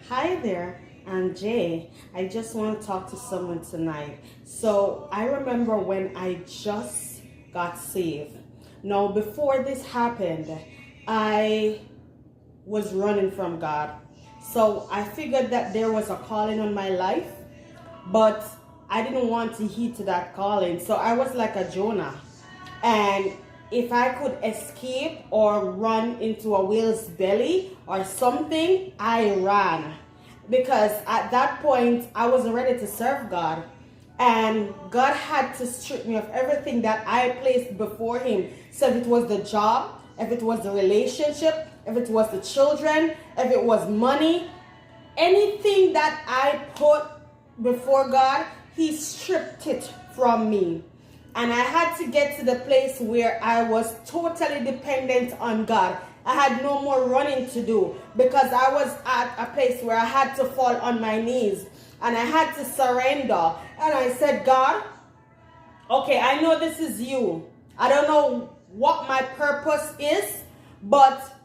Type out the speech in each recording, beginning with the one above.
Hi there, I'm Jay. I just want to talk to someone tonight. So I remember when I just got saved. Now, before this happened, I was running from God. So I figured that there was a calling on my life, but I didn't want to heed to that calling. So I was like a Jonah. And if I could escape or run into a whale's belly or something, I ran. Because at that point, I wasn't ready to serve God. And God had to strip me of everything that I placed before Him. So if it was the job, if it was the relationship, if it was the children, if it was money, anything that I put before God, He stripped it from me. And I had to get to the place where I was totally dependent on God. I had no more running to do because I was at a place where I had to fall on my knees and I had to surrender. And I said, God, okay, I know this is you. I don't know what my purpose is, but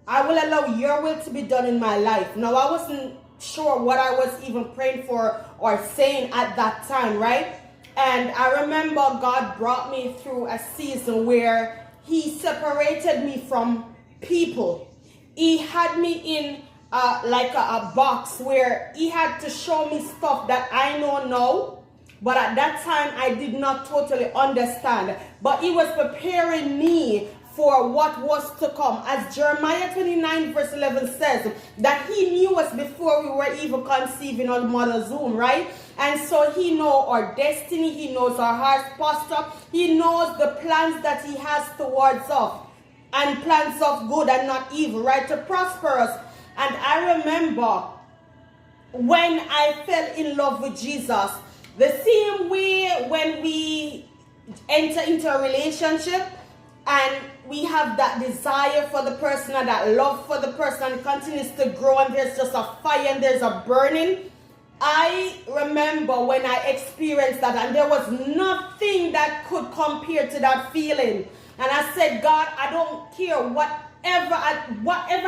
I will allow your will to be done in my life. Now, I wasn't sure what I was even praying for or saying at that time, right? And I remember God brought me through a season where He separated me from people. He had me in like a box where He had to show me stuff that I know now. But at that time, I did not totally understand. But He was preparing me for what was to come. As Jeremiah 29 verse 11 says, that He knew us before we were even conceived in our mother's womb, right? And so He knows our destiny. He knows our heart's posture. He knows the plans that He has towards us. And plans of good and not evil, right? To prosper us. And I remember when I fell in love with Jesus, the same way when we enter into a relationship and we have that desire for the person and that love for the person, and it continues to grow and there's just a fire and there's a burning. I remember when I experienced that and there was nothing that could compare to that feeling. And I said, God, I don't care whatever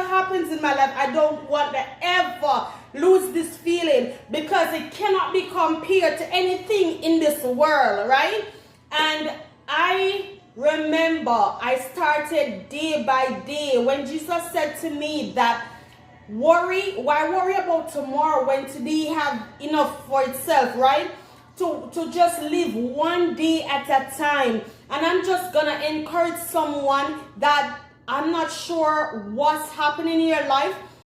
happens in my life. I don't want to ever lose this feeling because it cannot be compared to anything in this world, right? And I remember I started day by day when Jesus said to me that why worry about tomorrow when today have enough for itself, right? To just live one day at a time. And I'm just gonna encourage someone that I'm not sure what's happening in your life,